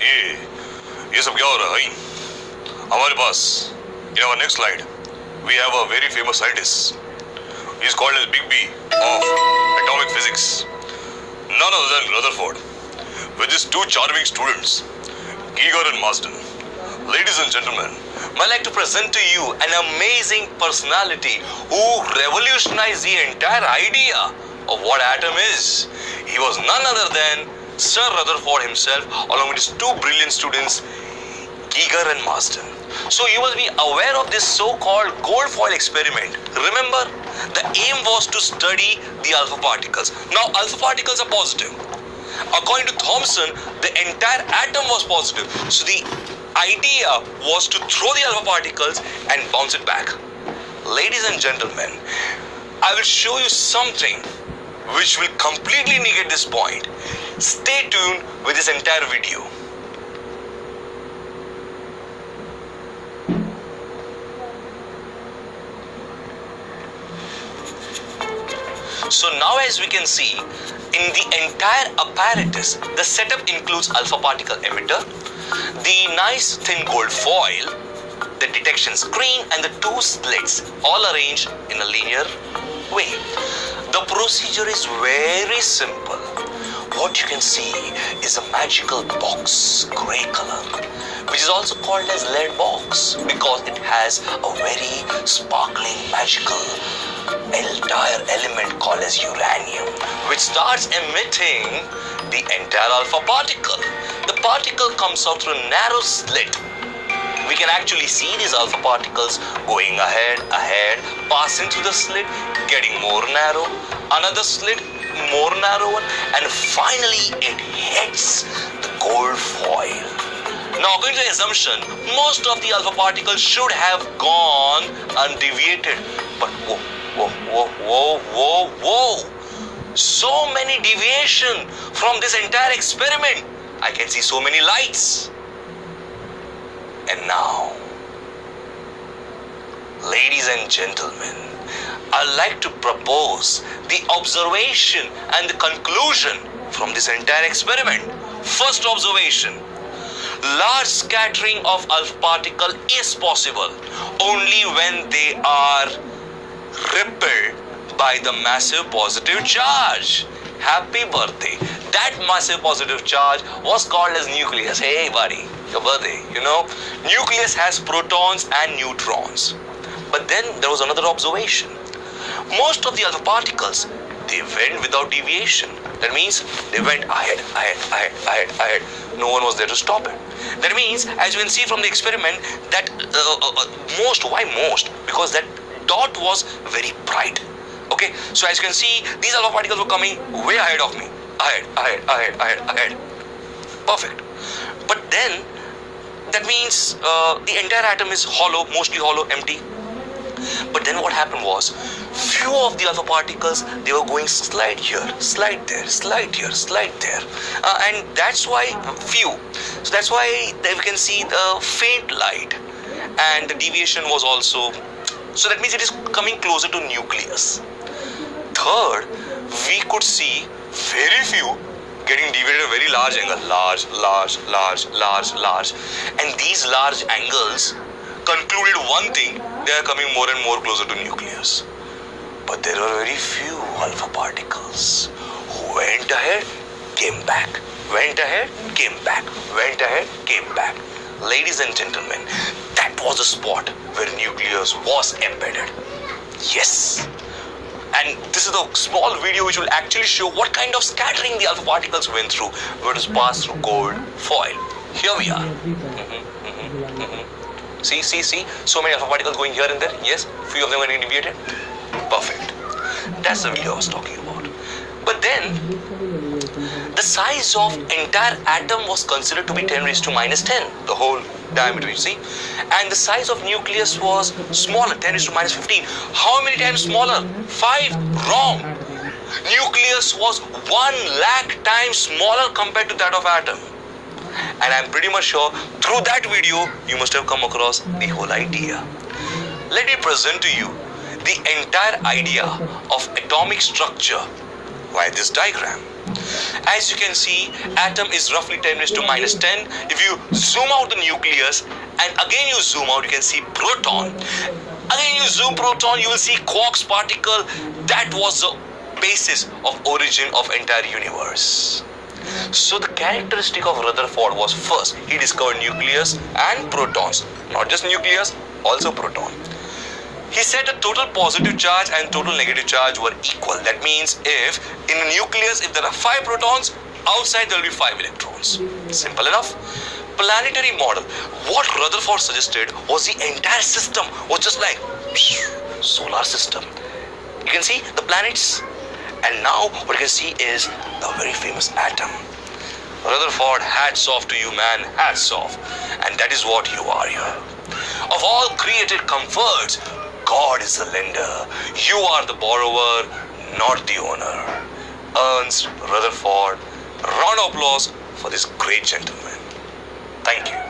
ये सब क्या हो रहा है? हमारे पास in our next slide we have a very famous scientist. He is called as Big B of atomic physics. None other than Rutherford, with his two charming students, Giger and Marsden. Ladies and gentlemen, I'd like to present to you an amazing personality who revolutionized the entire idea of what atom is. He was none other than Sir Rutherford himself, along with his two brilliant students, Giger and Marsden. So you must be aware of this so-called gold foil experiment. Remember, the aim was to study the alpha particles. Now, alpha particles are positive. According to Thomson, the entire atom was positive. So the idea was to throw the alpha particles and bounce it back. Ladies and gentlemen, I will show you something which will completely negate this point. Stay tuned with this entire video. So now, as we can see, in the entire apparatus, the setup includes alpha particle emitter, the nice thin gold foil, the detection screen, and the two slits, all arranged in a linear way. The procedure is very simple. What you can see is a magical box, grey color, which is also called as lead box because it has a very sparkling, magical entire element called as uranium, which starts emitting the entire alpha particle. The particle comes out through a narrow slit. We can actually see these alpha particles going ahead, passing through the slit, getting more narrow, another slit, more narrow one, and finally it hits the gold foil. Now, according to the assumption, most of the alpha particles should have gone undeviated. But whoa. So many deviation from this entire experiment. I can see so many lights. And now, ladies and gentlemen, I'd like to propose the observation and the conclusion from this entire experiment. First observation: large scattering of alpha particle is possible only when they are repelled by the massive positive charge. Happy birthday. That massive positive charge was called as nucleus. Hey buddy, your birthday, you know. Nucleus has protons and neutrons. But then there was another observation. Most of the alpha particles, they went without deviation. That means they went ahead. No one was there to stop it. That means, as you can see from the experiment, that why most? Because that dot was very bright. Okay, so as you can see, these alpha particles were coming way ahead of me. Ahead. Perfect. But then, that means the entire atom is hollow, mostly hollow, empty. But then what happened was, few of the alpha particles, they were going slide here, slide there, slide here, slide there. And that's why few. So that's why we can see the faint light. And the deviation was also, so that means it is coming closer to nucleus. Third, we could see very few getting deviated at a very large angle. Large. And these large angles concluded one thing: they are coming more and more closer to nucleus. But there were very few alpha particles who went ahead, came back, went ahead, came back, went ahead, came back. Ladies and gentlemen, that was the spot where nucleus was embedded. Yes. And this is a small video which will actually show what kind of scattering the alpha particles went through when it was passed through gold foil. Here we are. See. So many alpha particles going here and there. Yes, few of them were deviated. Perfect. That's the video I was talking about. But then, the size of entire atom was considered to be 10 raised to minus 10, the whole diameter, you see. And the size of nucleus was smaller, 10 raised to minus 15. How many times smaller? 5. Wrong. Nucleus was 1 lakh times smaller compared to that of atom. And I'm pretty much sure through that video, you must have come across the whole idea. Let me present to you the entire idea of atomic structure via this diagram. As you can see, atom is roughly 10 raised to minus 10. If you zoom out the nucleus and again you zoom out, you can see proton. Again you zoom proton, you will see quarks particle. That was the basis of origin of entire universe. So the characteristic of Rutherford was, first, he discovered nucleus and protons. Not just nucleus, also proton. He said the total positive charge and total negative charge were equal. That means if in a nucleus, if there are 5 protons, outside there will be 5 electrons. Simple enough. Planetary model. What Rutherford suggested was the entire system was just like solar system. You can see the planets. And now what you can see is a very famous atom. Rutherford, hats off to you, man, hats off. And that is what you are here. Of all created comforts, God is the lender. You are the borrower, not the owner. Ernst Rutherford. Round of applause for this great gentleman. Thank you.